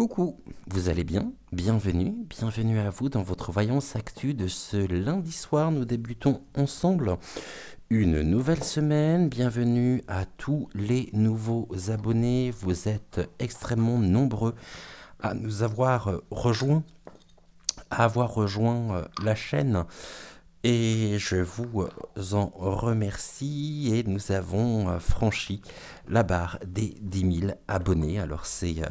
Coucou, vous allez bien? Bienvenue à vous dans votre Voyance Actu de ce lundi soir. Nous débutons ensemble une nouvelle semaine. Bienvenue à tous les nouveaux abonnés. Vous êtes extrêmement nombreux à nous avoir rejoints, la chaîne. Et je vous en remercie et nous avons franchi la barre des 10 000 abonnés. Alors c'est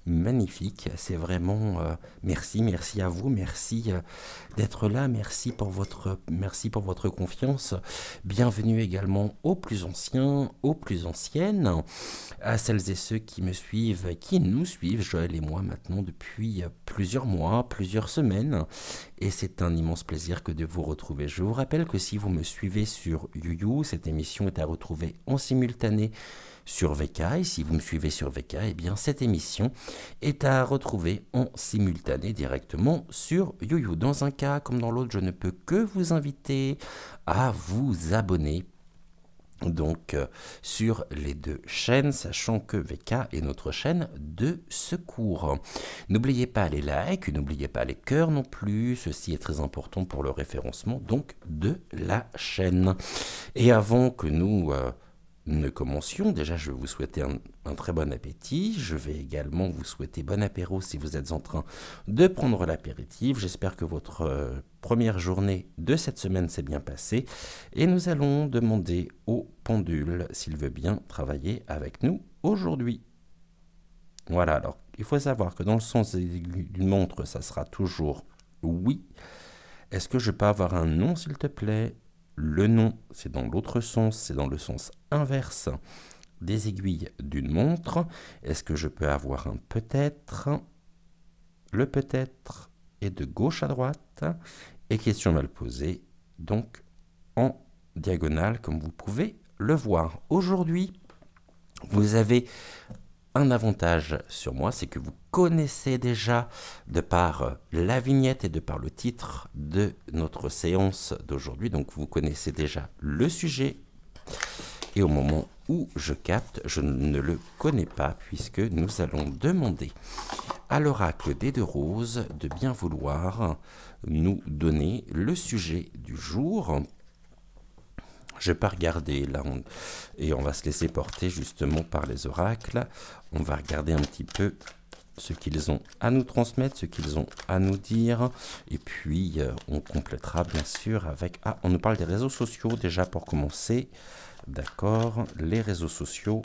magnifique, c'est vraiment merci à vous, merci d'être là, merci pour votre confiance. Bienvenue également aux plus anciens, aux plus anciennes, à celles et ceux qui me suivent, qui nous suivent, Joël et moi maintenant depuis plusieurs mois, plusieurs semaines, et c'est un immense plaisir que de vous retrouver. Je vous rappelle que si vous me suivez sur YouYou, cette émission est à retrouver en simultané sur VK, et si vous me suivez sur VK, eh bien cette émission est à retrouver en simultané directement sur YouYou. Dans un cas comme dans l'autre, je ne peux que vous inviter à vous abonner donc sur les deux chaînes, sachant que VK est notre chaîne de secours. N'oubliez pas les likes, n'oubliez pas les cœurs non plus, ceci est très important pour le référencement donc de la chaîne. Et avant que nous ne commencions, déjà je vais vous souhaiter un très bon appétit. Je vais également vous souhaiter bon apéro si vous êtes en train de prendre l'apéritif. J'espère que votre première journée de cette semaine s'est bien passée. Et nous allons demander au pendule s'il veut bien travailler avec nous aujourd'hui. Voilà, alors il faut savoir que dans le sens d'une montre, ça sera toujours oui. Est-ce que je peux avoir un nom s'il te plaît ? Le nom, c'est dans l'autre sens, c'est dans le sens inverse des aiguilles d'une montre. Est-ce que je peux avoir un peut-être ? Le peut-être est de gauche à droite. Et question mal posée, donc en diagonale, comme vous pouvez le voir. Aujourd'hui, vous avez un avantage sur moi, c'est que vous connaissez déjà, de par la vignette et de par le titre de notre séance d'aujourd'hui, donc vous connaissez déjà le sujet. Et au moment où je capte, je ne le connais pas, puisque nous allons demander à l'oracle des deux roses de bien vouloir nous donner le sujet du jour. Je vais pas regarder là, et on va se laisser porter justement par les oracles. On va regarder un petit peu ce qu'ils ont à nous transmettre, ce qu'ils ont à nous dire, et puis on complétera bien sûr avec... Ah, on nous parle des réseaux sociaux déjà pour commencer. D'accord, les réseaux sociaux,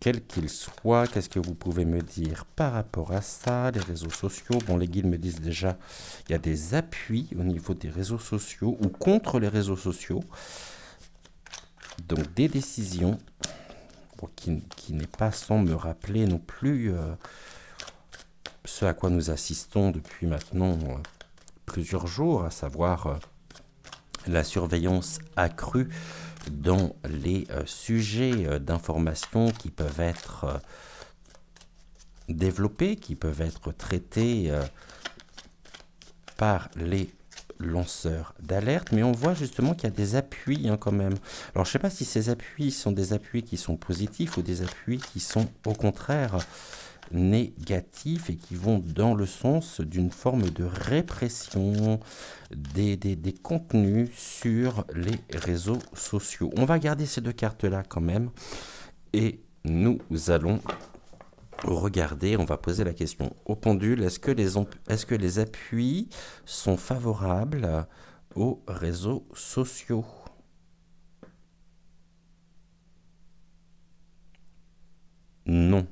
quels qu'ils soient, qu'est-ce que vous pouvez me dire par rapport à ça? Les réseaux sociaux, bon, les guides me disent déjà, il y a des appuis au niveau des réseaux sociaux ou contre les réseaux sociaux. Donc des décisions bon, qui n'est pas sans me rappeler non plus ce à quoi nous assistons depuis maintenant plusieurs jours, à savoir la surveillance accrue dans les sujets d'information qui peuvent être développés, qui peuvent être traités par les lanceurs d'alerte, mais on voit justement qu'il y a des appuis quand même. Alors je ne sais pas si ces appuis sont des appuis qui sont positifs ou des appuis qui sont au contraire négatifs et qui vont dans le sens d'une forme de répression des contenus sur les réseaux sociaux. On va garder ces deux cartes-là quand même et nous allons regarder, on va poser la question au pendule, est-ce que les appuis sont favorables aux réseaux sociaux? Non.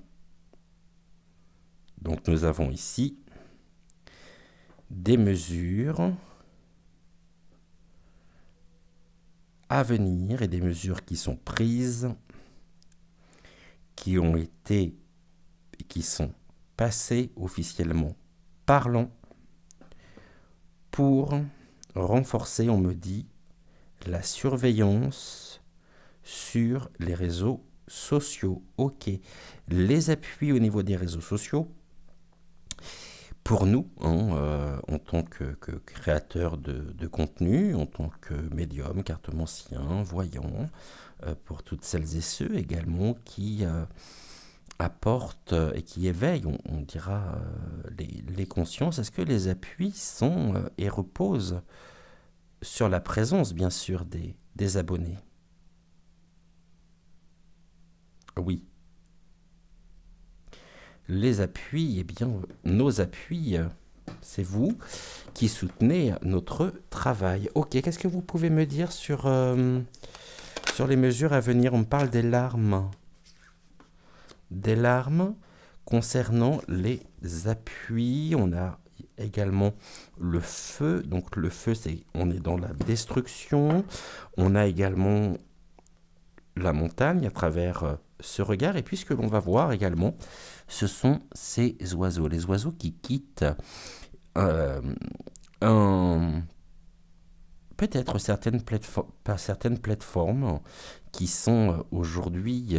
Donc nous avons ici des mesures à venir et des mesures qui sont prises, qui ont été et qui sont passées officiellement parlant pour renforcer, on me dit, la surveillance sur les réseaux sociaux. Ok, les appuis au niveau des réseaux sociaux, pour nous, en tant que créateur de contenu, en tant que médium, cartomancien, voyant, pour toutes celles et ceux également qui apporte et qui éveille, on dira, les consciences. Est-ce que les appuis sont et reposent sur la présence, bien sûr, des abonnés? Oui. Les appuis, eh bien, nos appuis, c'est vous qui soutenez notre travail. Ok, qu'est-ce que vous pouvez me dire sur les mesures à venir? On me parle des larmes. Des larmes concernant les appuis. On a également le feu. Donc le feu, on est dans la destruction. On a également la montagne à travers ce regard. Et puis ce que l'on va voir également, ce sont ces oiseaux. Les oiseaux qui quittent peut-être certaines plateformes qui sont aujourd'hui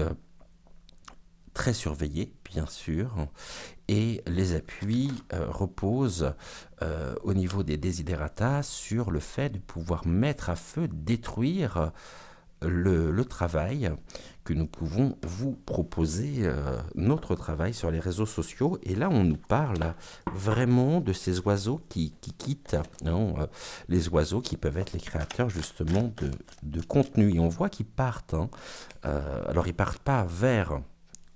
très surveillées, bien sûr, et les appuis reposent au niveau des desiderata sur le fait de pouvoir mettre à feu, détruire le travail que nous pouvons vous proposer, notre travail sur les réseaux sociaux. Et là, on nous parle vraiment de ces oiseaux qui quittent, hein, les oiseaux qui peuvent être les créateurs justement de contenu. Et on voit qu'ils partent. Hein. Alors, ils partent pas vers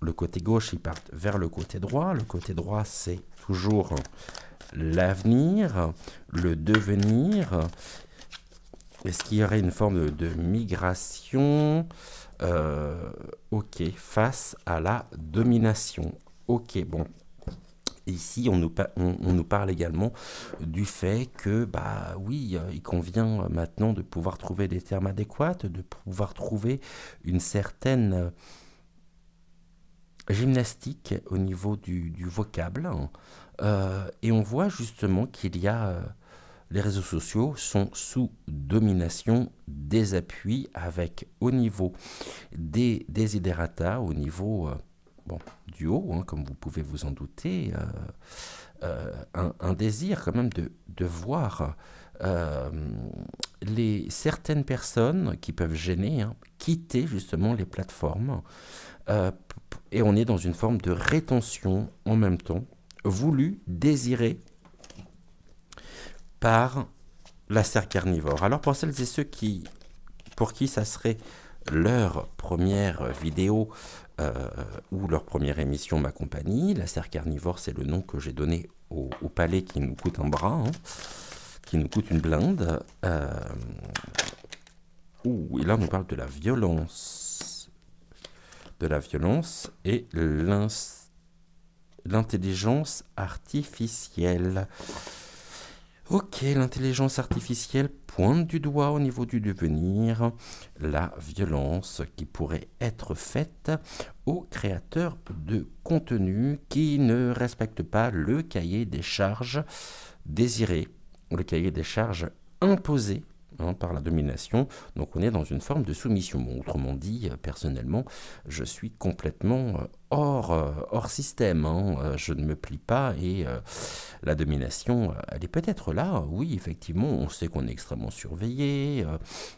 le côté gauche, ils partent vers le côté droit. Le côté droit, c'est toujours l'avenir, le devenir. Est-ce qu'il y aurait une forme de migration ok, face à la domination. Ok, bon. Ici, on nous parle également du fait que, bah oui, il convient maintenant de pouvoir trouver des termes adéquats, de pouvoir trouver une certaine gymnastique au niveau du vocable. Et on voit justement qu'il y a... les réseaux sociaux sont sous domination des appuis avec au niveau des desiderata, au niveau du haut, hein, comme vous pouvez vous en douter, un désir quand même de voir certaines personnes qui peuvent gêner, hein, quitter justement les plateformes. Et on est dans une forme de rétention en même temps, voulue, désirée, par la serre carnivore. Alors pour celles et ceux pour qui ça serait leur première vidéo ou leur première émission Ma Compagnie, la serre carnivore, c'est le nom que j'ai donné au palais qui nous coûte un bras, hein, qui nous coûte une blinde. Et là on nous parle de la violence. De la violence et l'intelligence artificielle. Ok, l'intelligence artificielle pointe du doigt au niveau du devenir la violence qui pourrait être faite aux créateurs de contenu qui ne respectent pas le cahier des charges désiré, le cahier des charges imposé, hein, par la domination. Donc on est dans une forme de soumission. Bon, autrement dit, personnellement, je suis complètement hors système. Hein. Je ne me plie pas et la domination, elle est peut-être là. Oui, effectivement, on sait qu'on est extrêmement surveillé,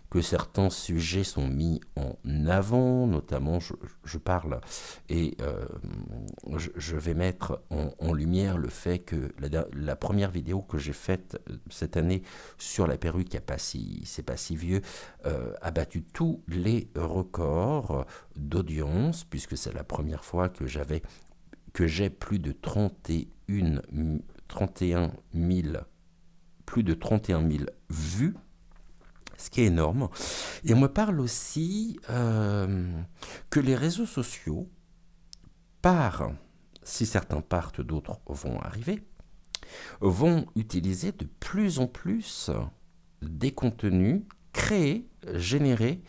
que certains sujets sont mis en avant, notamment je parle et je vais mettre en lumière le fait que la première vidéo que j'ai faite cette année sur la perruque, c'est pas si vieux, a battu tous les records d'audience, puisque c'est la première fois que j'ai plus de 31 000 vues, ce qui est énorme. Et on me parle aussi que les réseaux sociaux, si certains partent, d'autres vont arriver, vont utiliser de plus en plus des contenus créés, générés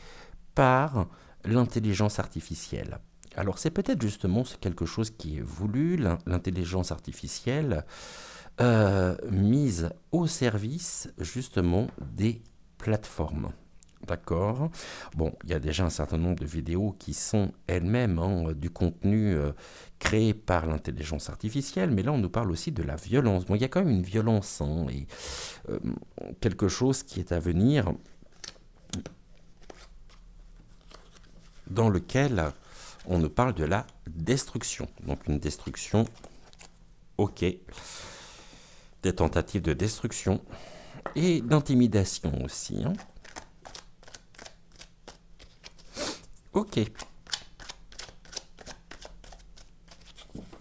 par l'intelligence artificielle. Alors c'est peut-être justement quelque chose qui est voulu, l'intelligence artificielle mise au service justement des plateformes. D'accord. Bon, il y a déjà un certain nombre de vidéos qui sont elles-mêmes, hein, du contenu créé par l'intelligence artificielle, mais là on nous parle aussi de la violence. Bon, il y a quand même une violence, hein, et quelque chose qui est à venir, dans lequel on nous parle de la destruction. Donc une destruction, ok. Des tentatives de destruction et d'intimidation aussi. Hein. Ok.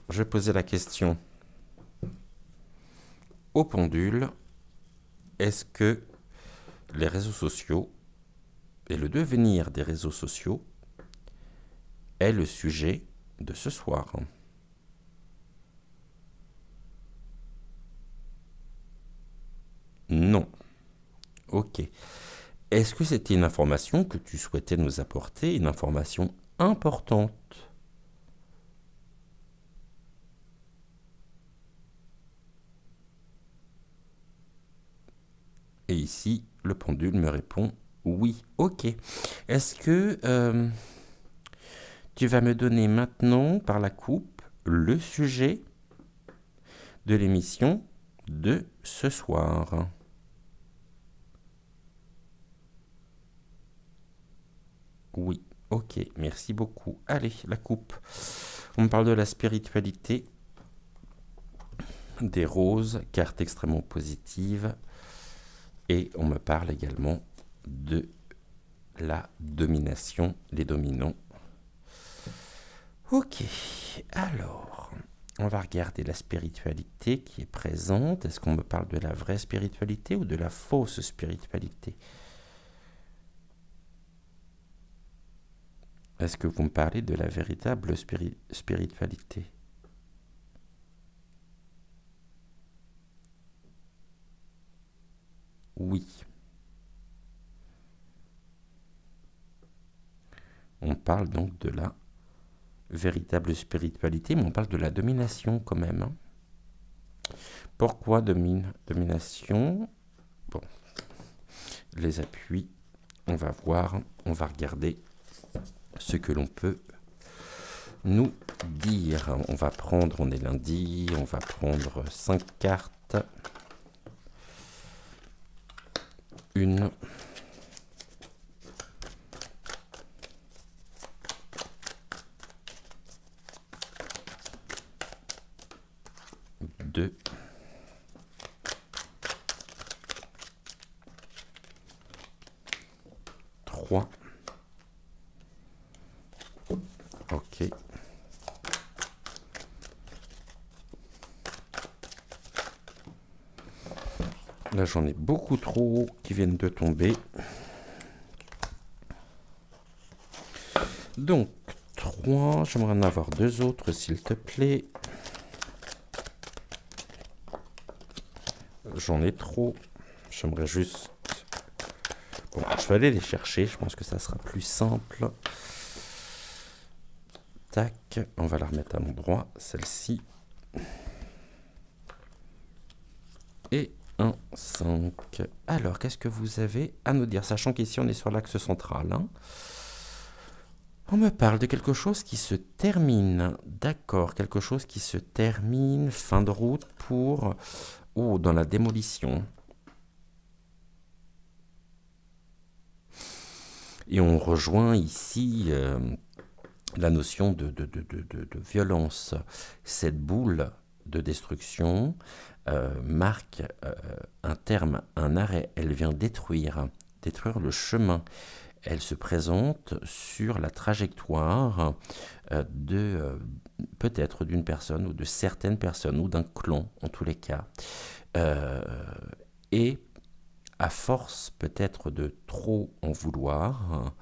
Je vais poser la question au pendule. Est-ce que les réseaux sociaux et le devenir des réseaux sociaux est le sujet de ce soir? Non. Ok. Est-ce que c'était une information que tu souhaitais nous apporter, une information importante? Et ici, le pendule me répond oui. Ok. Est-ce que tu vas me donner maintenant, par la coupe, le sujet de l'émission de ce soir? Oui. Ok. Merci beaucoup. Allez, la coupe. On me parle de la spiritualité, des roses, carte extrêmement positive. Et on me parle également de la domination, les dominants. Ok, alors, on va regarder la spiritualité qui est présente. Est-ce qu'on me parle de la vraie spiritualité ou de la fausse spiritualité? Est-ce que vous me parlez de la véritable spiritualité? Oui. On parle donc de la véritable spiritualité, mais on parle de la domination quand même. Hein. Pourquoi domination? Bon, les appuis, on va voir, on va regarder ce que l'on peut nous dire. On va prendre, on est lundi, on va prendre 5 cartes. Une. Deux. Trois. Ok. Là, j'en ai beaucoup trop qui viennent de tomber. Donc, 3. J'aimerais en avoir 2 autres, s'il te plaît. J'en ai trop. J'aimerais juste... Bon, je vais aller les chercher. Je pense que ça sera plus simple. Tac. On va la remettre à l'endroit. Celle-ci. Et un 5. Alors, qu'est-ce que vous avez à nous dire? Sachant qu'ici, on est sur l'axe central. Hein. On me parle de quelque chose qui se termine. D'accord, quelque chose qui se termine. Fin de route pour... Oh, dans la démolition. Et on rejoint ici la notion de violence. Cette boule de destruction marque un terme, un arrêt. Elle vient détruire le chemin. Elle se présente sur la trajectoire de peut-être d'une personne ou de certaines personnes ou d'un clan en tous les cas. Et à force peut-être de trop en vouloir,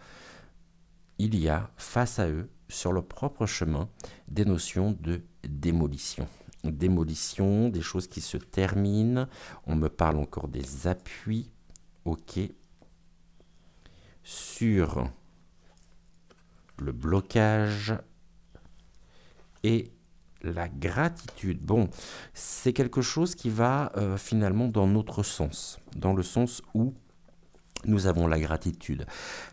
il y a face à eux, sur leur propre chemin, des notions de démolition. Démolition, des choses qui se terminent. On me parle encore des appuis. Ok. Sur le blocage et la gratitude. Bon, c'est quelque chose qui va finalement dans notre sens, dans le sens où nous avons la gratitude.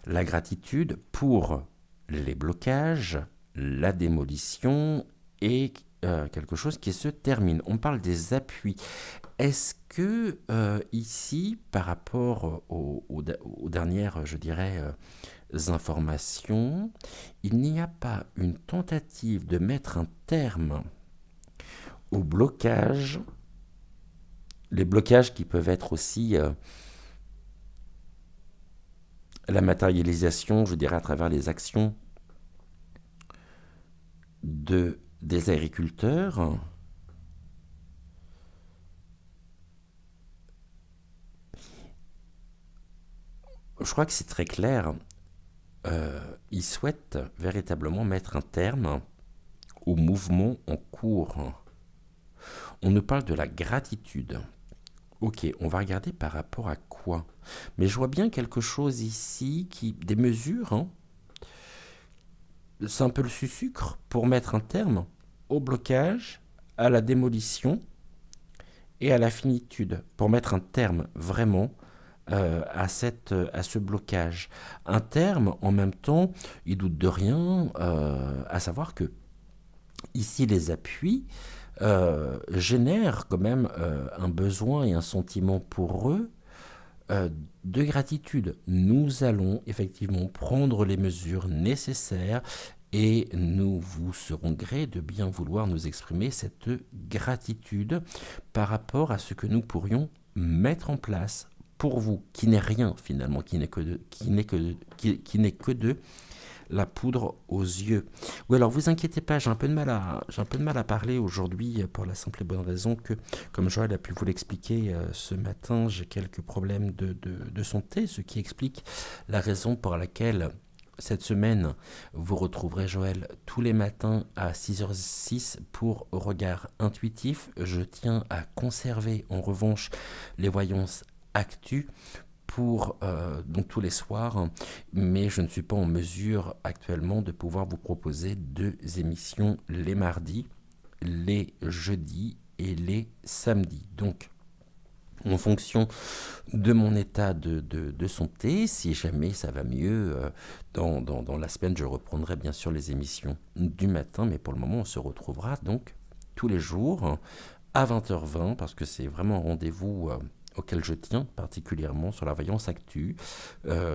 La gratitude pour les blocages, la démolition et quelque chose qui se termine. On parle des appuis. Est-ce que ici, par rapport aux dernières, je dirais, informations, il n'y a pas une tentative de mettre un terme au blocage, les blocages qui peuvent être aussi la matérialisation, je dirais, à travers les actions des agriculteurs. Je crois que c'est très clair. Ils souhaitent véritablement mettre un terme au mouvement en cours. On nous parle de la gratitude. Ok, on va regarder par rapport à quoi. Mais je vois bien quelque chose ici, des mesures, hein. C'est un peu le sucre pour mettre un terme au blocage, à la démolition et à la finitude, pour mettre un terme vraiment à ce blocage. Un terme, en même temps, il doute de rien, à savoir que ici les appuis génèrent quand même un besoin et un sentiment pour eux de gratitude. Nous allons effectivement prendre les mesures nécessaires et nous vous serons gré de bien vouloir nous exprimer cette gratitude par rapport à ce que nous pourrions mettre en place pour vous, qui n'est rien finalement, qui n'est que de la poudre aux yeux. Oui, alors vous inquiétez pas, j'ai un peu de mal à parler aujourd'hui pour la simple et bonne raison que, comme Joël a pu vous l'expliquer ce matin, j'ai quelques problèmes de santé, ce qui explique la raison pour laquelle cette semaine, vous retrouverez Joël tous les matins à 6h06 pour Regard Intuitif. Je tiens à conserver en revanche les voyances Actu pour donc tous les soirs, mais je ne suis pas en mesure actuellement de pouvoir vous proposer 2 émissions les mardis, les jeudis et les samedis. Donc, en fonction de mon état de santé, si jamais ça va mieux, dans la semaine, je reprendrai bien sûr les émissions du matin, mais pour le moment, on se retrouvera donc tous les jours à 20h20, parce que c'est vraiment un rendez-vous auquel je tiens particulièrement sur la voyance actu,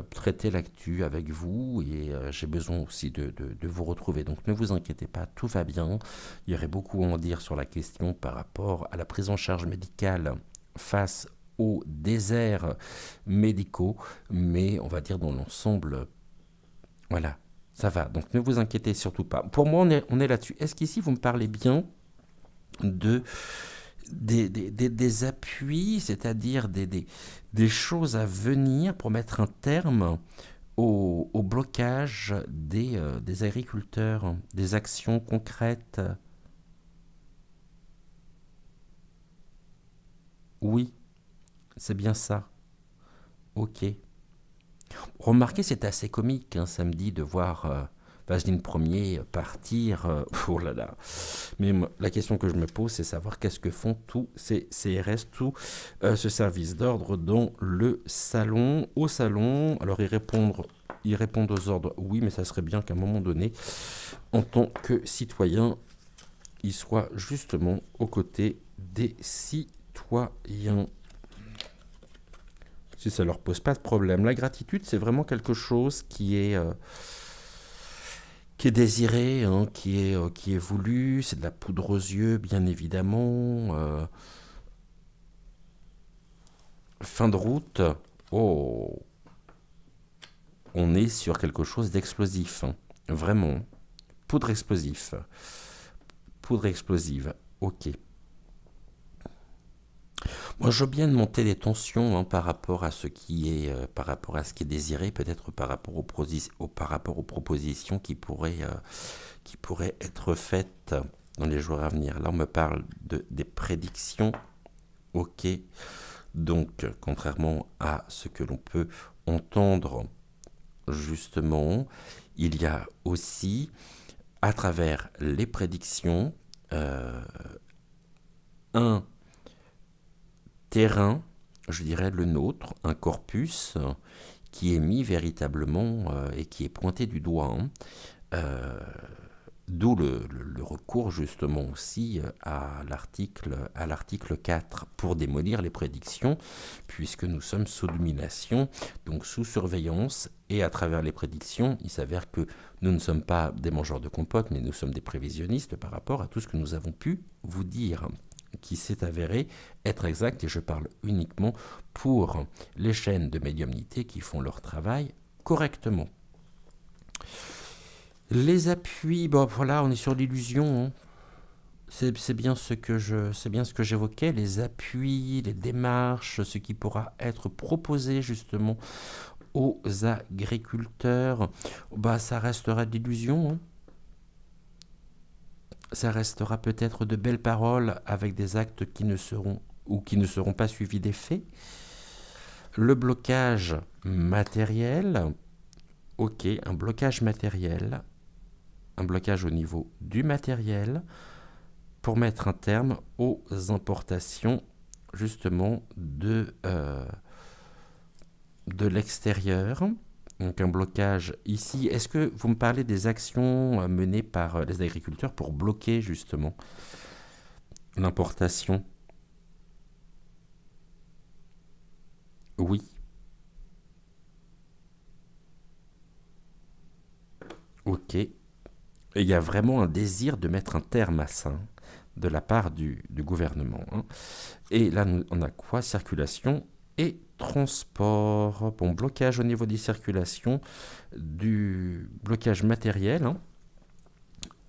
traiter l'actu avec vous, et j'ai besoin aussi de vous retrouver. Donc ne vous inquiétez pas, tout va bien. Il y aurait beaucoup à en dire sur la question par rapport à la prise en charge médicale face aux déserts médicaux, mais on va dire dans l'ensemble, voilà, ça va. Donc ne vous inquiétez surtout pas. Pour moi, on est là-dessus. Est-ce qu'ici, vous me parlez bien des appuis, c'est-à-dire des choses à venir pour mettre un terme au blocage des agriculteurs, des actions concrètes? Oui, c'est bien ça. Ok. Remarquez, c'est assez comique, hein, samedi, de voir Vaseline Premier partir. Oh là là. Mais la question que je me pose, c'est savoir qu'est-ce que font tous ces CRS, tout ce service d'ordre dans le salon. Au salon, alors ils répondent aux ordres, oui, mais ça serait bien qu'à un moment donné, en tant que citoyen, ils soient justement aux côtés des citoyens. Si ça leur pose pas de problème. La gratitude, c'est vraiment quelque chose qui est désiré, hein, qui est voulu. C'est de la poudre aux yeux, bien évidemment. Fin de route, oh, on est sur quelque chose d'explosif, hein. Vraiment. Poudre explosive. Poudre explosive. Ok. Moi, je veux bien monter les tensions, hein, par rapport à ce qui est, désiré, peut-être par rapport aux propositions qui pourraient être faites dans les jours à venir. Là, on me parle des prédictions. Ok. Donc, contrairement à ce que l'on peut entendre, justement, il y a aussi, à travers les prédictions, un terrain, je dirais le nôtre, un corpus qui est mis véritablement et qui est pointé du doigt, hein, d'où le recours justement aussi à l'article 4 pour démolir les prédictions, puisque nous sommes sous domination, donc sous surveillance, et à travers les prédictions, il s'avère que nous ne sommes pas des mangeurs de compote, mais nous sommes des prévisionnistes par rapport à tout ce que nous avons pu vous dire, qui s'est avéré être exact, et je parle uniquement pour les chaînes de médiumnité qui font leur travail correctement. Les appuis, bon voilà, on est sur l'illusion, hein. C'est bien ce que j'évoquais, les appuis, les démarches, ce qui pourra être proposé justement aux agriculteurs, bah ça restera de l'illusion, hein. Ça restera peut-être de belles paroles avec des actes qui ne seront pas suivis des faits. Le blocage matériel, ok, un blocage matériel, un blocage au niveau du matériel pour mettre un terme aux importations justement de l'extérieur. Donc un blocage ici. Est-ce que vous me parlez des actions menées par les agriculteurs pour bloquer justement l'importation? Oui. Ok. Et il y a vraiment un désir de mettre un terme à ça, hein, de la part du gouvernement, hein. Et là, on a quoi? Circulation et transport. Bon, blocage au niveau des circulations, du blocage matériel, hein,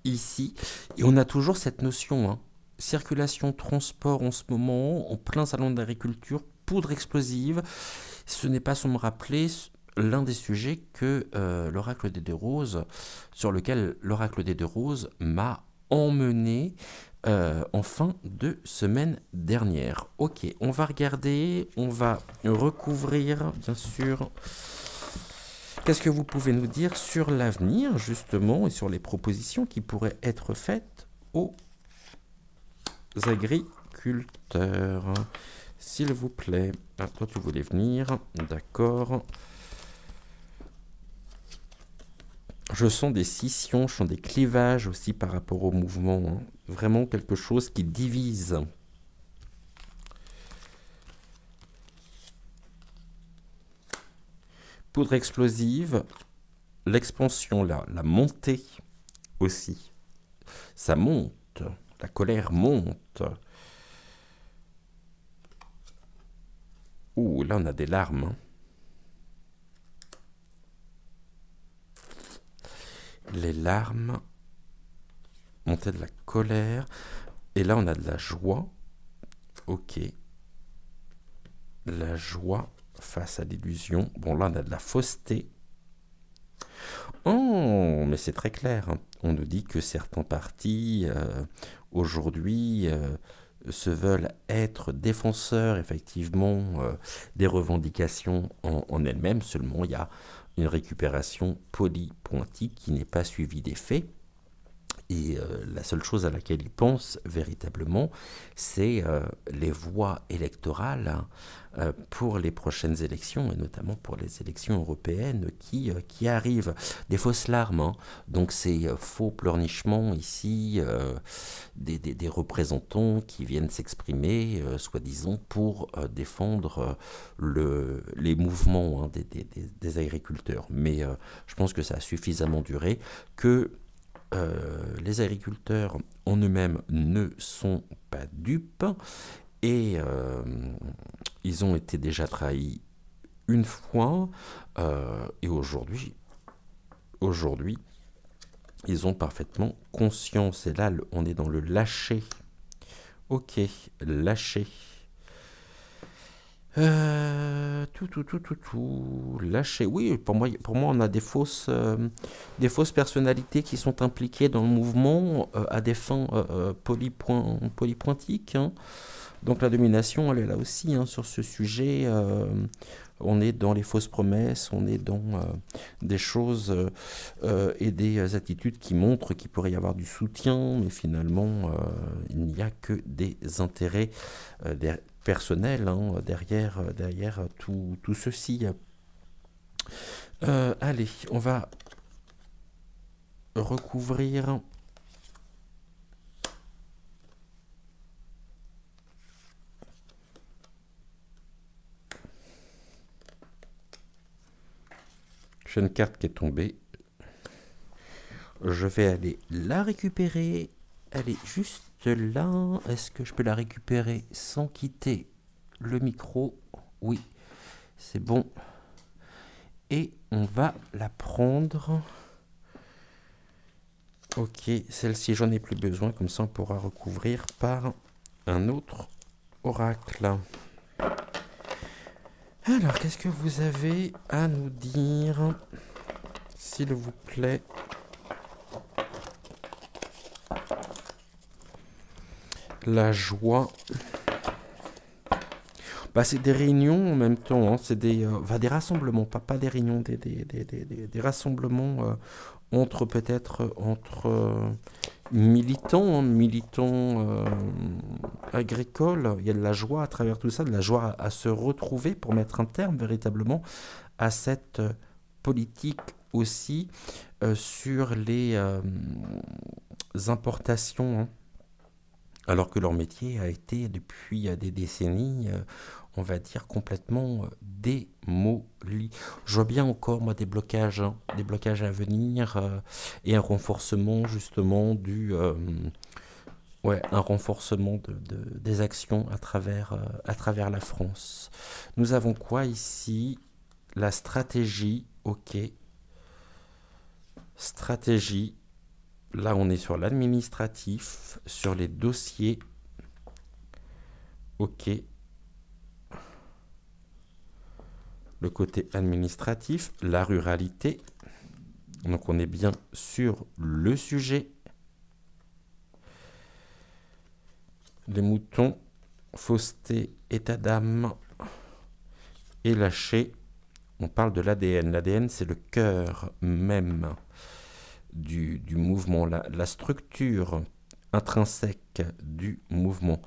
ici. Et on a toujours cette notion, hein, circulation, transport en ce moment, en plein salon d'agriculture, poudre explosive. Ce n'est pas sans me rappeler l'un des sujets que l'oracle des deux roses, sur lequel l'oracle des deux roses m'a emmené en fin de semaine dernière. Ok, on va regarder, on va recouvrir, bien sûr. Qu'est-ce que vous pouvez nous dire sur l'avenir, justement, et sur les propositions qui pourraient être faites aux agriculteurs? S'il vous plaît. Ah, toi, tu voulais venir. D'accord. Je sens des scissions, je sens des clivages aussi par rapport au mouvement, hein. Vraiment quelque chose qui divise. Poudre explosive, l'expansion là, la montée aussi. Ça monte, la colère monte. Ouh, là on a des larmes, hein. Les larmes, montée de la colère, et là on a de la joie. Ok, la joie face à l'illusion. Bon, là on a de la fausseté. Oh, mais c'est très clair, hein. On nous dit que certains partis aujourd'hui se veulent être défenseurs effectivement des revendications en elles-mêmes. Seulement il y a une récupération polypointique qui n'est pas suivie des faits. Et la seule chose à laquelle ils pensent véritablement, c'est les voies électorales, hein, pour les prochaines élections, et notamment pour les élections européennes qui arrivent. Des fausses larmes, hein. Donc ces faux pleurnichements ici, des représentants qui viennent s'exprimer, soi-disant, pour défendre les mouvements, hein, des agriculteurs. Mais je pense que ça a suffisamment duré, que les agriculteurs en eux-mêmes ne sont pas dupes, et ils ont été déjà trahis une fois, et aujourd'hui, ils ont parfaitement conscience. Et là, on est dans le lâcher. Ok, lâcher. Lâcher. Oui, pour moi, on a des fausses personnalités qui sont impliquées dans le mouvement à des fins polypointiques, hein. Donc la domination, elle est là aussi, hein, sur ce sujet. On est dans les fausses promesses, on est dans des choses et des attitudes qui montrent qu'il pourrait y avoir du soutien, mais finalement, il n'y a que des intérêts personnels, hein, derrière tout ceci. Allez, on va recouvrir J'ai une carte qui est tombée. Je vais aller la récupérer. Elle est juste là. Est-ce que je peux la récupérer sans quitter le micro? Oui, c'est bon. Et on va la prendre. Ok, celle-ci, j'en ai plus besoin. Comme ça, on pourra recouvrir par un autre oracle. Alors, qu'est-ce que vous avez à nous dire, s'il vous plaît? La joie. Bah, c'est des réunions en même temps, hein. C'est des rassemblements, pas des réunions, des rassemblements entre peut-être entre militants, hein, militants agricoles. Il y a de la joie à travers tout ça, de la joie à se retrouver pour mettre un terme véritablement à cette politique aussi sur les importations, hein, alors que leur métier a été depuis des décennies, on va dire, complètement démoli. Je vois bien encore, moi, des blocages, hein, des blocages à venir et un renforcement, justement, ouais, un renforcement des actions à travers la France. Nous avons quoi ici? La stratégie, ok. Stratégie. Là, on est sur l'administratif, sur les dossiers. Ok. Le côté administratif, la ruralité. Donc, on est bien sur le sujet. Les moutons, fausseté, état d'âme et lâcher. On parle de l'ADN. L'ADN, c'est le cœur même du mouvement, la structure intrinsèque du mouvement.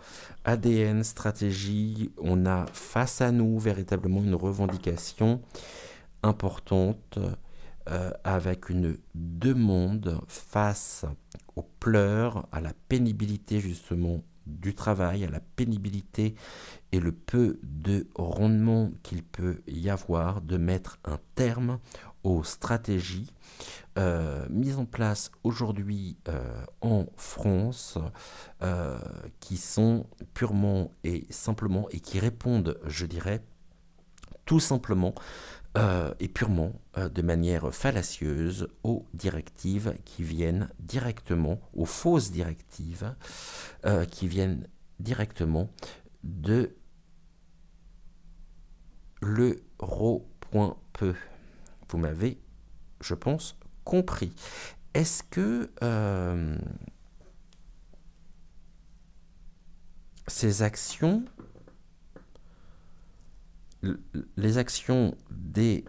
ADN, stratégie, on a face à nous véritablement une revendication importante avec une demande face aux pleurs, à la pénibilité justement du travail, à la pénibilité et le peu de rendement qu'il peut y avoir, de mettre un terme aux stratégies mises en place aujourd'hui en France qui sont purement et simplement et qui répondent, je dirais, tout simplement et purement de manière fallacieuse aux directives qui viennent directement, aux fausses directives qui viennent directement de l'euro.pe. Vous m'avez, je pense, compris. Est-ce que ces actions, les actions des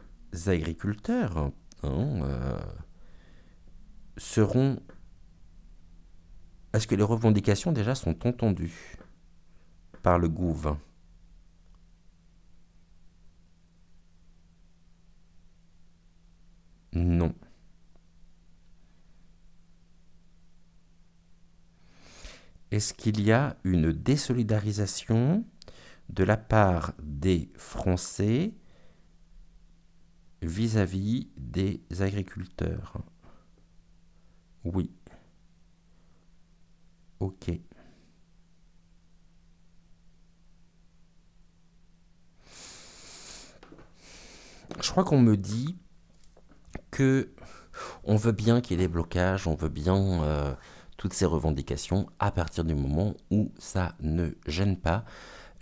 agriculteurs, hein, seront... Est-ce que les revendications déjà sont entendues par le gouv? Non. Est-ce qu'il y a une désolidarisation de la part des Français vis-à-vis des agriculteurs? Oui. Ok. Je crois qu'on me dit que on veut bien qu'il y ait des blocages, on veut bien toutes ces revendications à partir du moment où ça ne gêne pas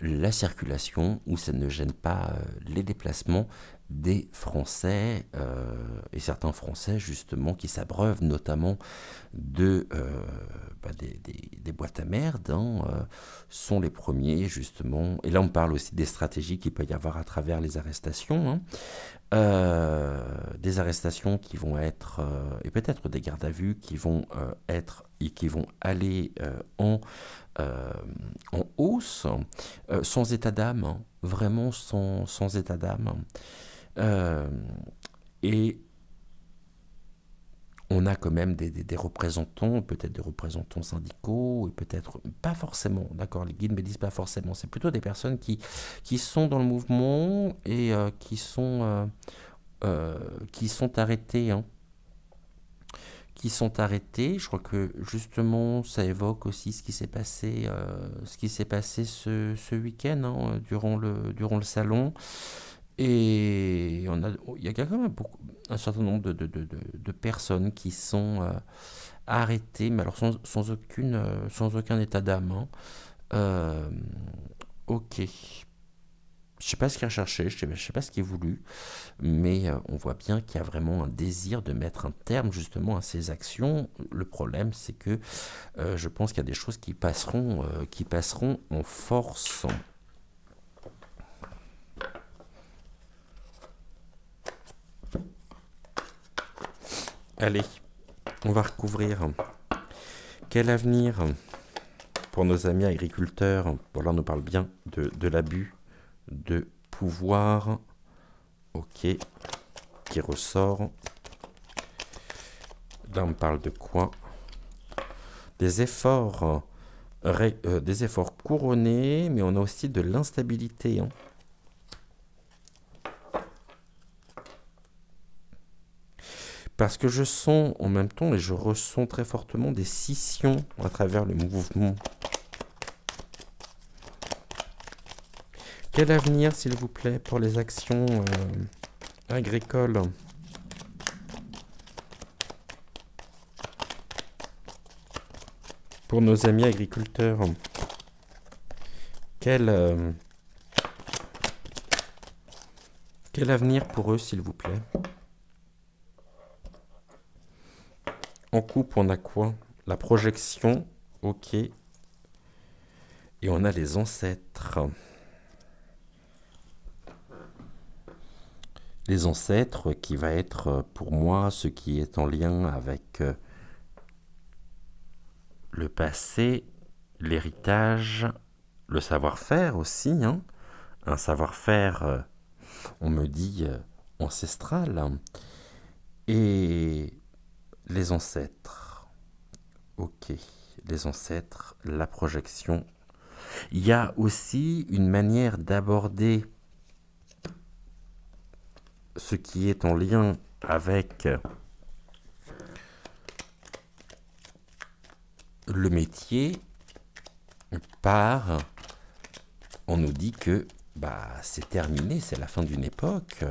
la circulation, où ça ne gêne pas les déplacements des Français et certains Français justement qui s'abreuvent notamment des boîtes à merde, hein, sont les premiers justement, et là on parle aussi des stratégies qu'il peut y avoir à travers les arrestations, hein, des arrestations qui vont être, et peut-être des gardes à vue qui vont être et qui vont aller en hausse, sans état d'âme, hein, vraiment sans état d'âme. Et on a quand même des représentants, peut-être des représentants syndicaux, et peut-être pas forcément, d'accord, les guides me disent pas forcément, c'est plutôt des personnes qui sont dans le mouvement et qui sont qui sont arrêtés, hein, qui sont arrêtés. Je crois que justement, ça évoque aussi ce qui s'est passé ce week-end, hein, durant le salon. Et il y a quand même un certain nombre de personnes qui sont arrêtées, mais alors sans aucun état d'âme, hein. Euh, ok. Je sais pas ce qu'il a recherché, je sais pas ce qu'il est voulu, mais on voit bien qu'il y a vraiment un désir de mettre un terme justement à ces actions. Le problème, c'est que je pense qu'il y a des choses qui passeront en force. Allez, on va recouvrir. Quel avenir pour nos amis agriculteurs? Bon, là, on nous parle bien de l'abus de pouvoir. Ok, qui ressort. Là, on parle de quoi? Des efforts, des efforts couronnés, mais on a aussi de l'instabilité, hein. Parce que je sens en même temps et je ressens très fortement des scissions à travers le mouvement. Quel avenir, s'il vous plaît, pour les actions agricoles? Pour nos amis agriculteurs, quel avenir pour eux, s'il vous plaît? En coupe, on a quoi? La projection, ok. Et on a les ancêtres. Les ancêtres qui va être pour moi ce qui est en lien avec le passé, l'héritage, le savoir-faire aussi, hein. Un savoir-faire, on me dit, ancestral. Et les ancêtres. Ok, les ancêtres, la projection. Il y a aussi une manière d'aborder ce qui est en lien avec le métier par on nous dit que c'est terminé, c'est la fin d'une époque,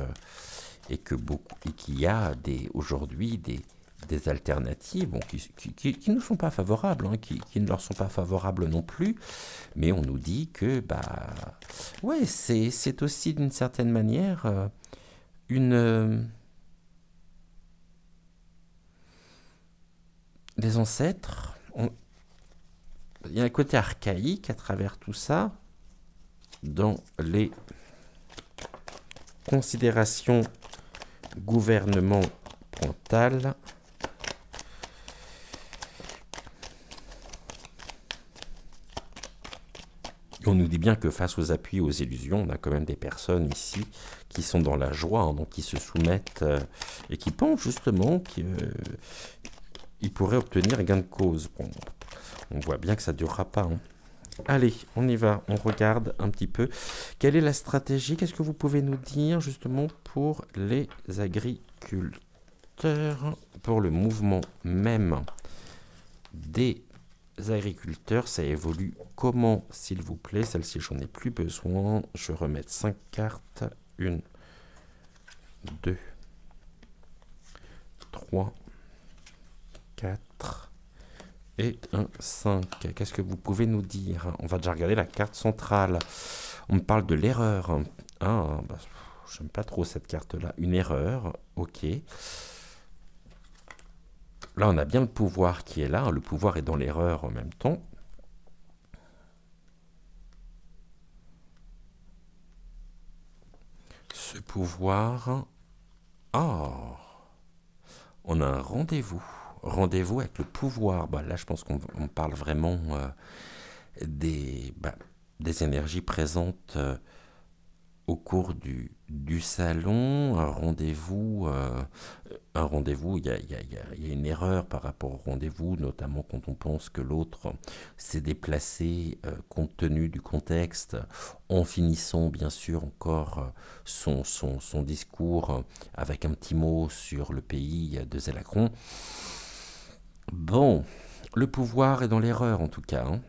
et qu'il y a aujourd'hui des alternatives, bon, qui ne sont pas favorables, hein, qui ne leur sont pas favorables non plus, mais on nous dit que ouais, c'est aussi d'une certaine manière les ancêtres, il y a un côté archaïque à travers tout ça, dans les considérations gouvernementales. On nous dit bien que face aux appuis, aux illusions, on a quand même des personnes ici qui sont dans la joie, hein, donc qui se soumettent et qui pensent justement qu'ils pourraient obtenir gain de cause. Bon, on voit bien que ça ne durera pas, hein. Allez, on y va, on regarde un petit peu. Quelle est la stratégie? Qu'est-ce que vous pouvez nous dire justement pour les agriculteurs, pour le mouvement même des agriculteurs? Ça évolue comment, s'il vous plaît? Celle-ci, j'en ai plus besoin. Je vais remettre 5 cartes. 1, 2, 3, 4... et un 5. Qu'est-ce que vous pouvez nous dire? On va déjà regarder la carte centrale. On me parle de l'erreur. Ah, j'aime pas trop cette carte-là. Une erreur, ok. Là, on a bien le pouvoir qui est là. Le pouvoir est dans l'erreur en même temps. Ce pouvoir... Ah, on a un rendez-vous. Rendez-vous avec le pouvoir. Là, je pense qu'on parle vraiment des énergies présentes au cours du salon, un rendez-vous, il y a une erreur par rapport au rendez-vous, notamment quand on pense que l'autre s'est déplacé compte tenu du contexte, en finissant bien sûr encore son discours avec un petit mot sur le pays de Zélacron. Bon, le pouvoir est dans l'erreur en tout cas, hein.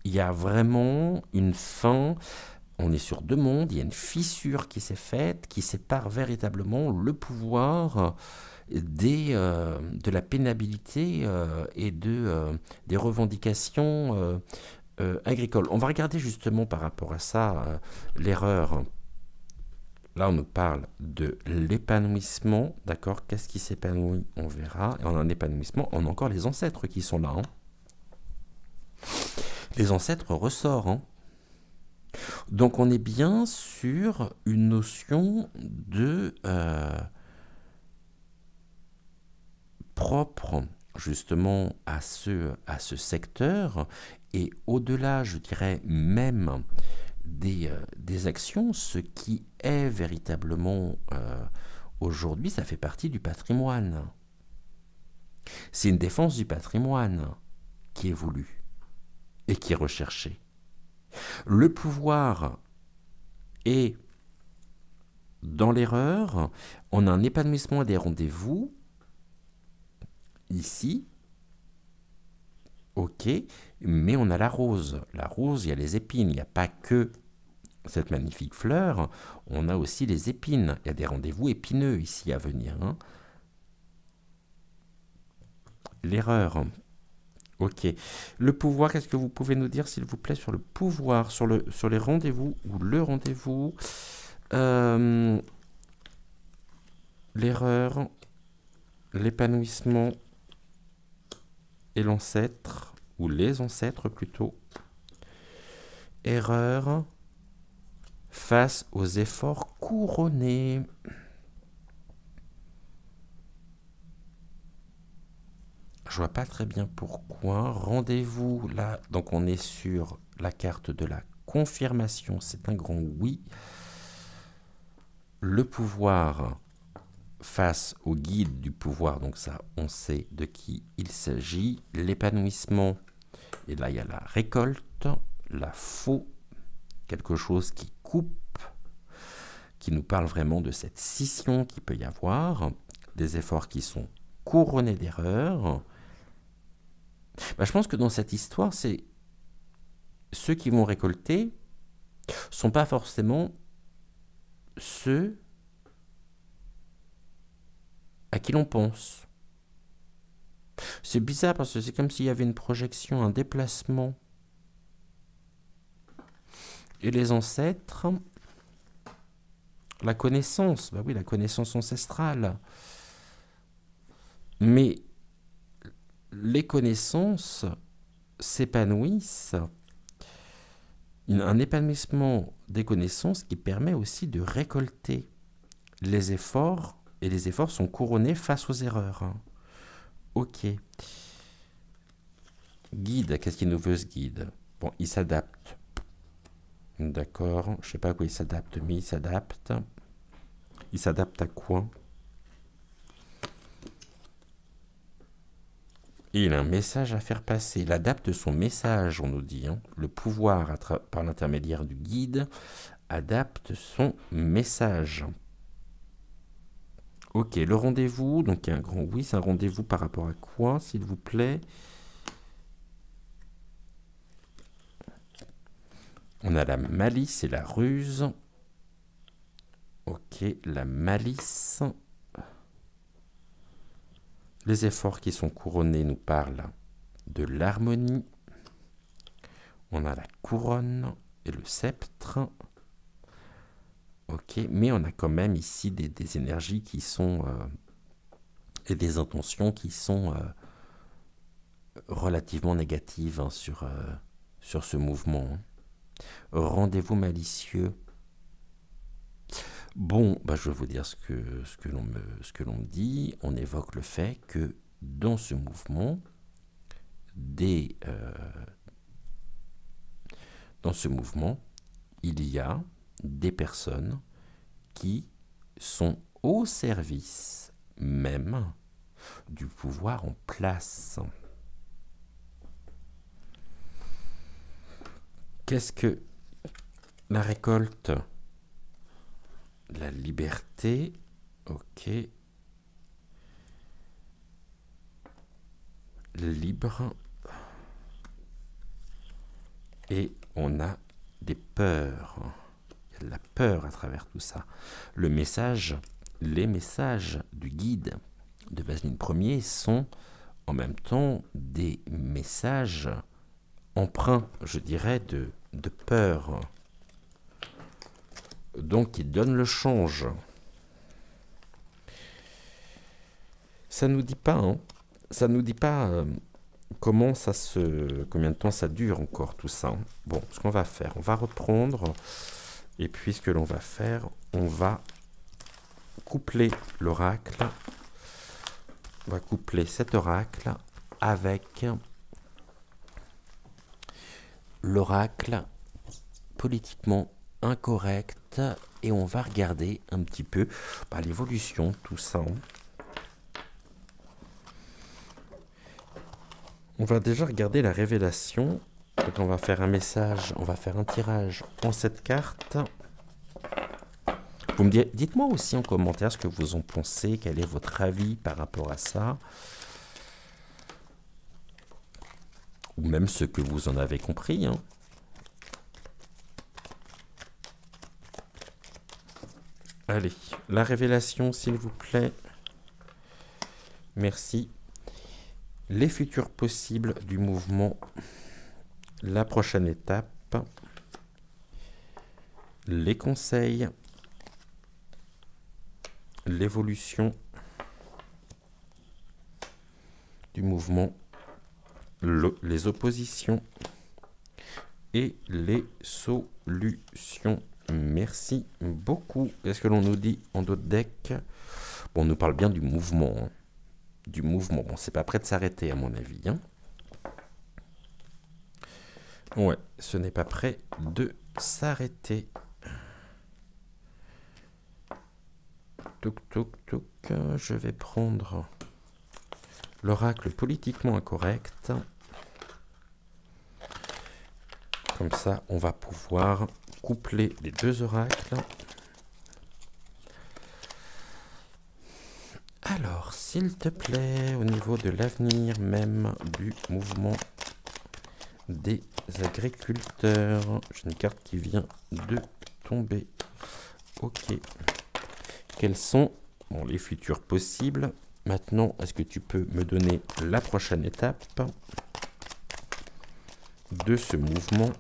Il y a vraiment une fin. On est sur deux mondes, il y a une fissure qui s'est faite, qui sépare véritablement le pouvoir de la pénibilité des revendications agricoles. On va regarder justement par rapport à ça l'erreur. Là, on nous parle de l'épanouissement, d'accord? Qu'est-ce qui s'épanouit? On verra. Et en un épanouissement, on a encore les ancêtres qui sont là, hein. Les ancêtres ressortent, hein. Donc on est bien sur une notion de propre justement à ce secteur et au-delà, je dirais même des actions, ce qui est véritablement aujourd'hui, ça fait partie du patrimoine. C'est une défense du patrimoine qui est voulue et qui est recherchée. Le pouvoir est dans l'erreur, on a un épanouissement des rendez-vous, ici, ok, mais on a la rose. La rose, il y a les épines, il n'y a pas que cette magnifique fleur, on a aussi les épines. Il y a des rendez-vous épineux ici à venir, hein. L'erreur. Ok. Le pouvoir, qu'est-ce que vous pouvez nous dire, s'il vous plaît, sur le pouvoir, sur les rendez-vous ou le rendez-vous? L'erreur, l'épanouissement et l'ancêtre, ou les ancêtres plutôt. Erreur face aux efforts couronnés. Je vois pas très bien pourquoi. Rendez-vous là, donc on est sur la carte de la confirmation, c'est un grand oui. Le pouvoir face au guide du pouvoir, donc ça on sait de qui il s'agit. L'épanouissement, et là il y a la récolte, la faux, quelque chose qui coupe, qui nous parle vraiment de cette scission qu'il peut y avoir, des efforts qui sont couronnés d'erreurs. Je pense que dans cette histoire, c'est ceux qui vont récolter sont pas forcément ceux à qui l'on pense. C'est bizarre parce que c'est comme s'il y avait une projection, un déplacement. Et les ancêtres, la connaissance, bah oui, la connaissance ancestrale. Mais les connaissances s'épanouissent, un épanouissement des connaissances qui permet aussi de récolter les efforts, et les efforts sont couronnés face aux erreurs. Ok. Guide, qu'est-ce qu'il nous veut ce guide? Bon, il s'adapte. D'accord, je sais pas à quoi il s'adapte, mais il s'adapte. Il s'adapte à quoi? Il a un message à faire passer. Il adapte son message, on nous dit, hein. Le pouvoir, par l'intermédiaire du guide, adapte son message. Ok, le rendez-vous, donc il y a un grand oui, c'est un rendez-vous par rapport à quoi, s'il vous plaît? On a la malice et la ruse. Ok, la malice. Les efforts qui sont couronnés nous parlent de l'harmonie. On a la couronne et le sceptre. Ok, mais on a quand même ici des énergies qui sont... et des intentions qui sont relativement négatives, hein, sur ce mouvement, hein. Rendez-vous malicieux. Bon, je vais vous dire ce que l'on me dit. On évoque le fait que dans ce mouvement, il y a des personnes qui sont au service même du pouvoir en place. Qu'est-ce que la récolte? La liberté, ok. Libre. Et on a des peurs. Il y a de la peur à travers tout ça. Les messages du guide de Vasling Ier sont en même temps des messages empreints, je dirais, de peur. Donc, il donne le change. Ça nous dit pas, hein. Ça nous dit pas combien de temps ça dure encore tout ça. Bon, ce qu'on va faire, on va reprendre. Et puis, ce que l'on va faire, on va coupler l'oracle. On va coupler cet oracle avec l'oracle politiquement incorrect et on va regarder un petit peu l'évolution de tout ça. On va déjà regarder la révélation. Donc on va faire un message, on va faire un tirage en cette carte. Vous me dites-moi aussi en commentaire ce que vous en pensez, quel est votre avis par rapport à ça. Ou même ce que vous en avez compris, hein. Allez, la révélation, s'il vous plaît. Merci. Les futurs possibles du mouvement. La prochaine étape. Les conseils. L'évolution du mouvement. Les oppositions. Et les solutions. Merci beaucoup. Qu'est-ce que l'on nous dit en d'autres decks? Bon, on nous parle bien du mouvement. Hein. Du mouvement. Bon, c'est pas prêt de s'arrêter, à mon avis. Hein. Ouais, ce n'est pas prêt de s'arrêter. Touk, touk, touk. Je vais prendre l'oracle politiquement incorrect. Comme ça, on va pouvoir coupler les deux oracles. Alors, s'il te plaît, au niveau de l'avenir même du mouvement des agriculteurs, j'ai une carte qui vient de tomber. Ok. Quels sont les futurs possibles? Maintenant, est-ce que tu peux me donner la prochaine étape de ce mouvement?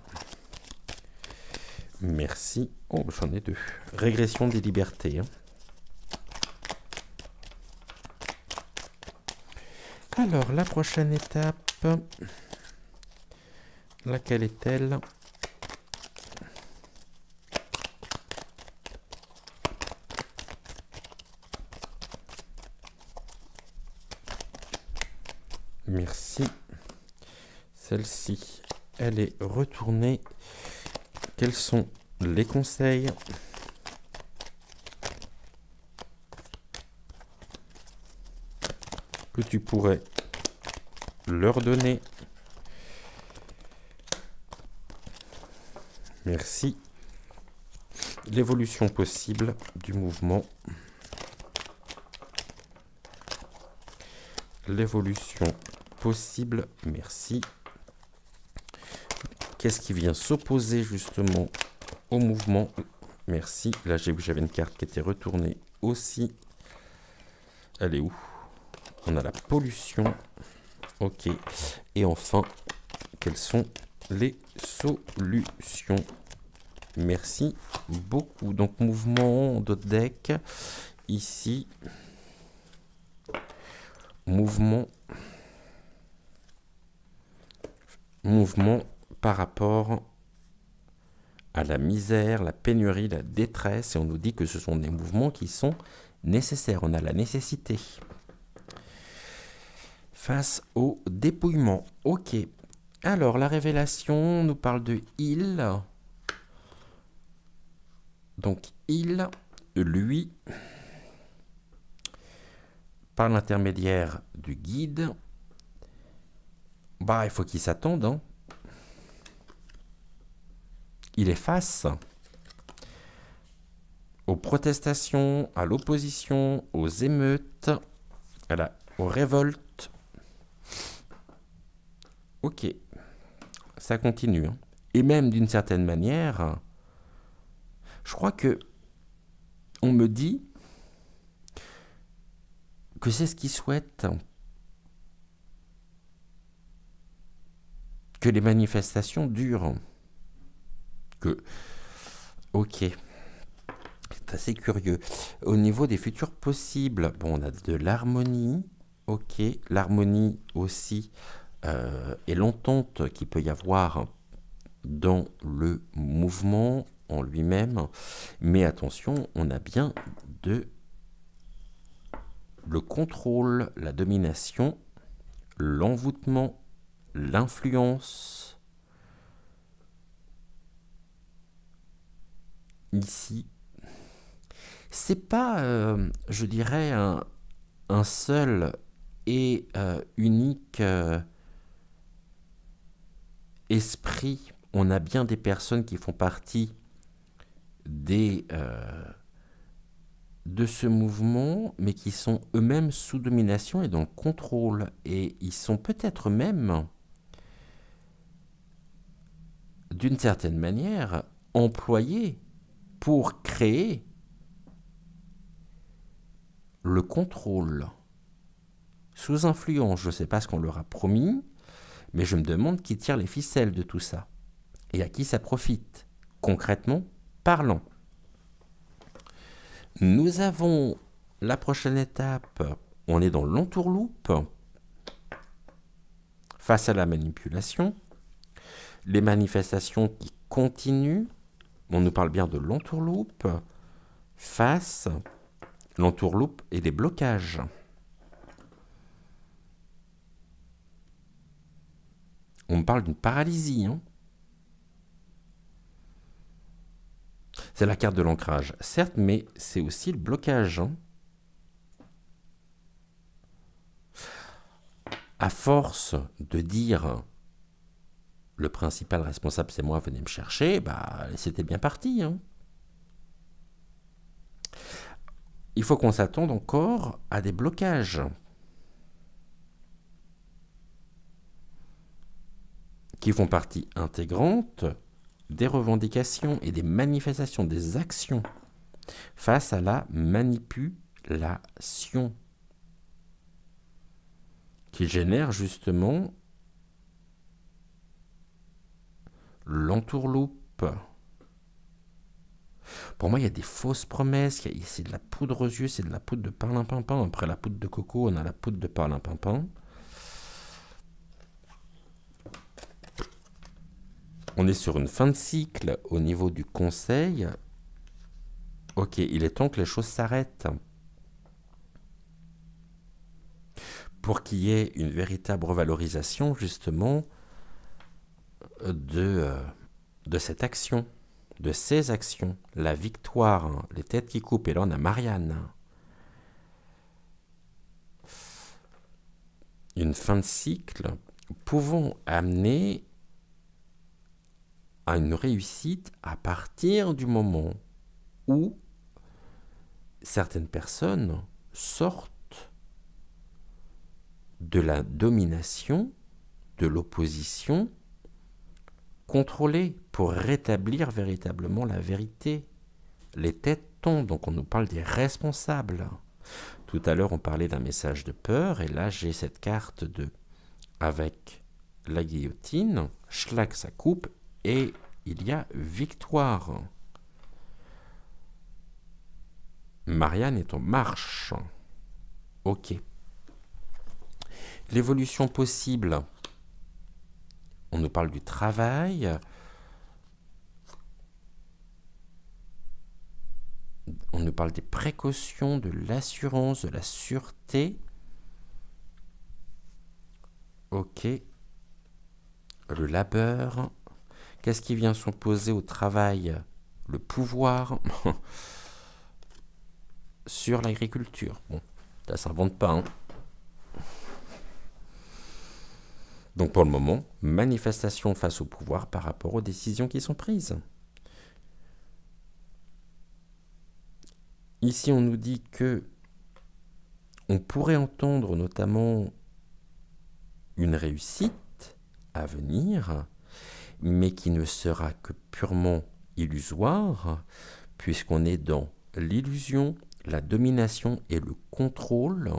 Merci. Oh, j'en ai deux. Régression des libertés. Hein. Alors, la prochaine étape, laquelle est-elle? Merci. Celle-ci, elle est retournée. Quels sont les conseils? Que tu pourrais leur donner? Merci. L'évolution possible du mouvement. L'évolution possible, merci. Qu'est-ce qui vient s'opposer justement au mouvement? Merci. Là, j'ai vu que j'avais une carte qui était retournée aussi. Elle est où? On a la pollution. Ok. Et enfin, quelles sont les solutions? Merci beaucoup. Donc, mouvement de deck. Ici, mouvement par rapport à la misère, la pénurie, la détresse. Et on nous dit que ce sont des mouvements qui sont nécessaires. On a la nécessité. Face au dépouillement. Ok. Alors, la révélation nous parle de île. Donc, il, lui, par l'intermédiaire du guide, bah, il faut qu'il s'attende, hein. Il est face aux protestations, à l'opposition, aux émeutes, aux révoltes. Ok, ça continue, hein. Et même d'une certaine manière, je crois que on me dit que c'est ce qu'ils souhaitent, que les manifestations durent. Ok, c'est assez curieux. Au niveau des futurs possibles, bon, on a de l'harmonie, ok, l'harmonie aussi, et l'entente qu'il peut y avoir dans le mouvement en lui-même, mais attention, on a bien le contrôle, la domination, l'envoûtement, l'influence. Ici, c'est pas, je dirais, un seul et unique esprit. On a bien des personnes qui font partie de ce mouvement, mais qui sont eux-mêmes sous domination et dans le contrôle. Et ils sont peut-être même, d'une certaine manière, employés pour créer le contrôle. Sous influence, je ne sais pas ce qu'on leur a promis, mais je me demande qui tire les ficelles de tout ça et à qui ça profite, concrètement parlant. Nous avons la prochaine étape, on est dans l'entourloupe, face à la manipulation, les manifestations qui continuent, on nous parle bien de l'entourloupe, face l'entourloupe et des blocages. On me parle d'une paralysie, hein. C'est la carte de l'ancrage, certes, mais c'est aussi le blocage, hein. À force de dire le principal responsable c'est moi, venez me chercher, bah c'était bien parti, hein. Il faut qu'on s'attende encore à des blocages qui font partie intégrante des revendications et des manifestations, des actions face à la manipulation qui génère justement l'entourloupe. Pour moi, il y a des fausses promesses, c'est de la poudre aux yeux, c'est de la poudre de perlimpinpin. Après la poudre de coco, on a la poudre de perlimpinpin. On est sur une fin de cycle au niveau du conseil. Ok, il est temps que les choses s'arrêtent. Pour qu'il y ait une véritable revalorisation, justement, de cette action, de ces actions. La victoire, hein, les têtes qui coupent. Et là, on a Marianne. Une fin de cycle pouvant amener à une réussite à partir du moment où certaines personnes sortent de la domination, de l'opposition contrôlée pour rétablir véritablement la vérité. Les têtes tombent, donc on nous parle des responsables. Tout à l'heure, on parlait d'un message de peur, et là, j'ai cette carte avec la guillotine, schlack, ça coupe, et il y a victoire. Marianne est en marche. Ok. L'évolution possible. On nous parle du travail. On nous parle des précautions, de l'assurance, de la sûreté. Ok. Le labeur. Qu'est-ce qui vient s'opposer au travail? le pouvoir sur l'agriculture. Bon, ça s'invente pas, hein. Donc pour le moment, manifestation face au pouvoir par rapport aux décisions qui sont prises. Ici, on nous dit que on pourrait entendre notamment une réussite à venir, mais qui ne sera que purement illusoire, puisqu'on est dans l'illusion, la domination et le contrôle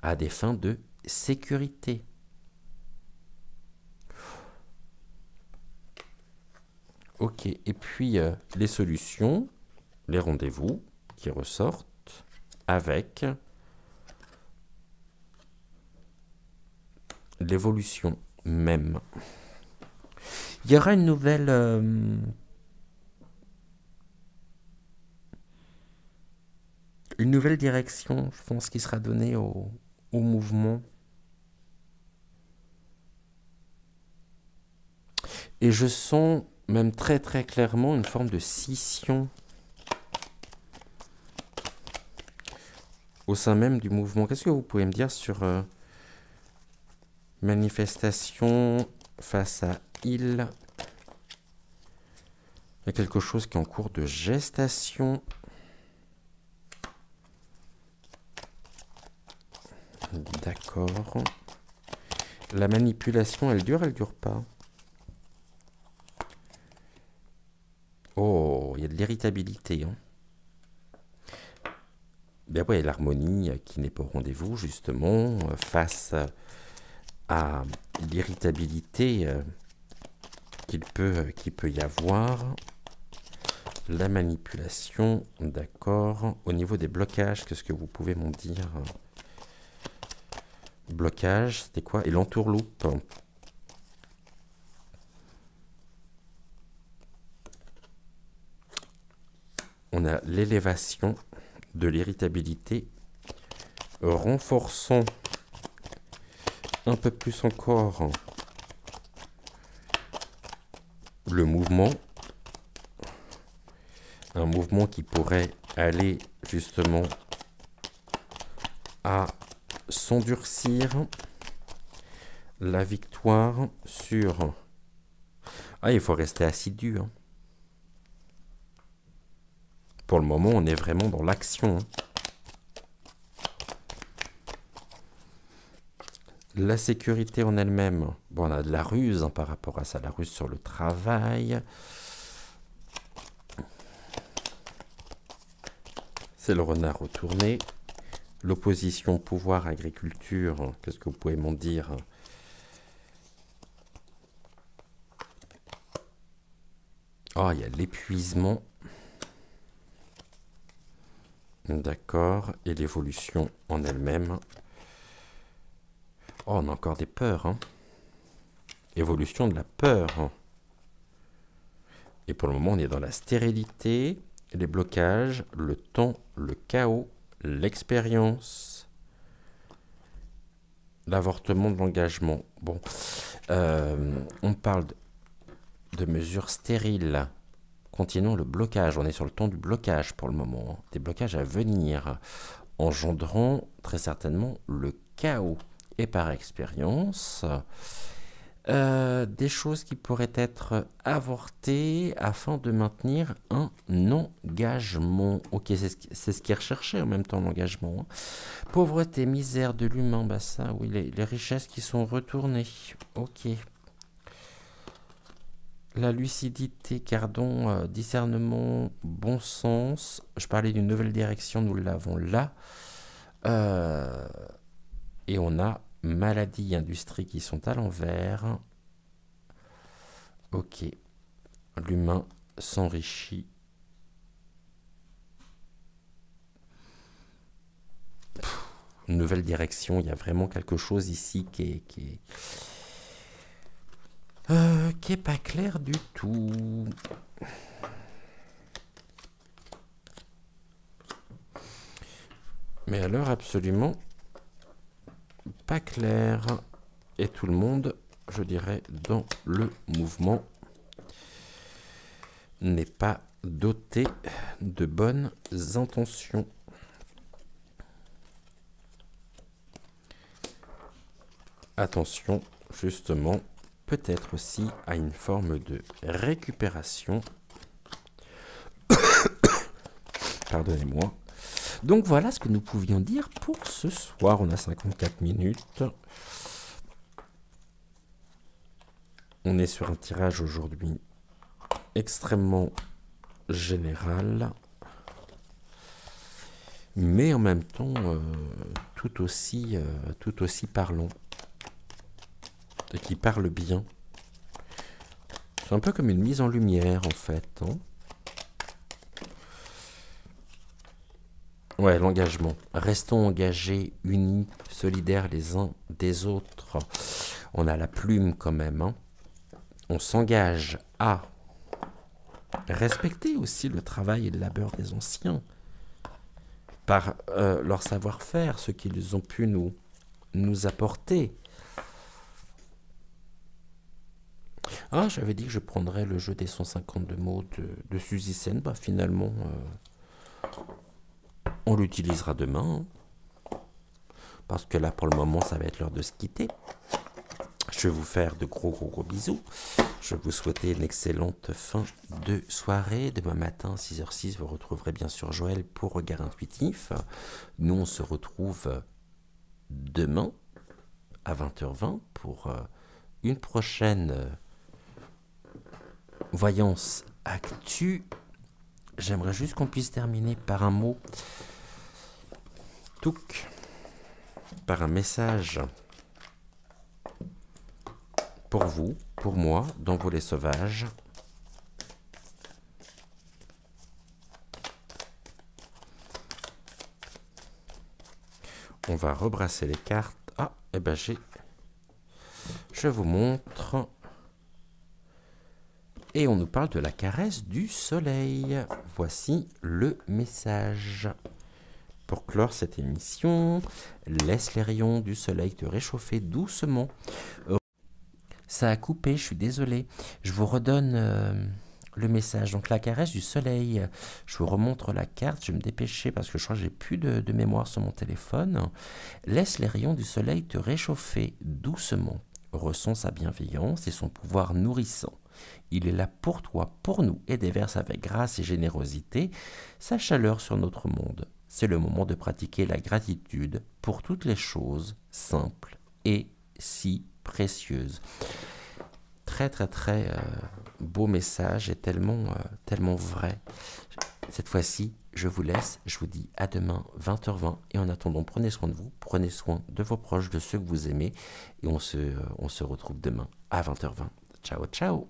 à des fins de sécurité. Ok, et puis les solutions, les rendez-vous qui ressortent avec l'évolution même. Il y aura une nouvelle direction, je pense, qui sera donnée au mouvement. Et je sens même très très clairement une forme de scission au sein même du mouvement. Qu'est-ce que vous pouvez me dire sur manifestation face à il? Il y a quelque chose qui est en cours de gestation. D'accord. La manipulation, elle dure pas? Oh, il y a de l'irritabilité, hein. Ben ouais, l'harmonie qui n'est pas au rendez-vous, justement, face à l'irritabilité qu'il peut y avoir. La manipulation, d'accord. Au niveau des blocages, qu'est-ce que vous pouvez m'en dire? Blocage, c'était quoi? Et l'entourloupe. On a l'élévation de l'irritabilité, renforçant un peu plus encore le mouvement. Un mouvement qui pourrait aller justement à s'endurcir. La victoire sur... Ah, il faut rester assidu, hein. Pour le moment, on est vraiment dans l'action, hein. La sécurité en elle-même, bon, on a de la ruse par rapport à ça, la ruse sur le travail. C'est le renard retourné. L'opposition pouvoir-agriculture, qu'est-ce que vous pouvez m'en dire? Oh, il y a l'épuisement. D'accord, et l'évolution en elle-même. Oh, on a encore des peurs, hein. Évolution de la peur. Et pour le moment, on est dans la stérilité, les blocages, le temps, le chaos, l'expérience, l'avortement de l'engagement. Bon, on parle de mesures stériles. Continuons le blocage. On est sur le temps du blocage pour le moment. Des blocages à venir, engendrant très certainement le chaos. Et par expérience, des choses qui pourraient être avortées afin de maintenir un engagement. Ok, c'est ce qui est recherché en même temps, l'engagement, hein. Pauvreté, misère de l'humain, bah ça, oui, les richesses qui sont retournées. Ok. La lucidité, gardons discernement, bon sens. Je parlais d'une nouvelle direction, nous l'avons là. Et on a maladie, industrie qui sont à l'envers. Ok. L'humain s'enrichit. Une nouvelle direction. Il y a vraiment quelque chose ici qui est pas clair du tout. Mais alors absolument pas clair. Et tout le monde, je dirais, dans le mouvement. n'est pas doté de bonnes intentions. Attention, justement, peut-être aussi à une forme de récupération. Pardonnez-moi. Donc voilà ce que nous pouvions dire pour ce soir. On a 54 minutes. On est sur un tirage aujourd'hui extrêmement général, mais en même temps tout aussi parlant, et qui parle bien. C'est un peu comme une mise en lumière en fait. Hein. Ouais, l'engagement. Restons engagés, unis, solidaires les uns des autres. On a la plume quand même. Hein. On s'engage à respecter aussi le travail et le labeur des anciens par leur savoir-faire, ce qu'ils ont pu nous apporter. Ah, j'avais dit que je prendrais le jeu des 152 mots de Suzy Sen. Bah, finalement, on l'utilisera demain. Hein, parce que là, pour le moment, ça va être l'heure de se quitter. Je vais vous faire de gros bisous. Je vais vous souhaiter une excellente fin de soirée. Demain matin, 6h06, vous retrouverez bien sûr Joël pour Regard Intuitif. Nous, on se retrouve demain à 20h20 pour une prochaine voyance actu. J'aimerais juste qu'on puisse terminer par un mot. Touk. Par un message. Pour vous, pour moi, dans vos les sauvages. On va rebrasser les cartes. Ah, et ben je vous montre. Et on nous parle de la caresse du soleil. Voici le message. Pour clore cette émission, laisse les rayons du soleil te réchauffer doucement. Ça a coupé, je suis désolé. Je vous redonne le message. Donc la caresse du soleil. Je vous remontre la carte. Je vais me dépêcher parce que je crois que j'ai plus de mémoire sur mon téléphone. Laisse les rayons du soleil te réchauffer doucement. Ressens sa bienveillance et son pouvoir nourrissant. Il est là pour toi, pour nous, et déverse avec grâce et générosité sa chaleur sur notre monde. C'est le moment de pratiquer la gratitude pour toutes les choses simples et si précieuses. Très beau message et tellement vrai. Cette fois-ci, je vous laisse. Je vous dis à demain 20h20 et en attendant, prenez soin de vous, prenez soin de vos proches, de ceux que vous aimez et on se retrouve demain à 20h20. Ciao.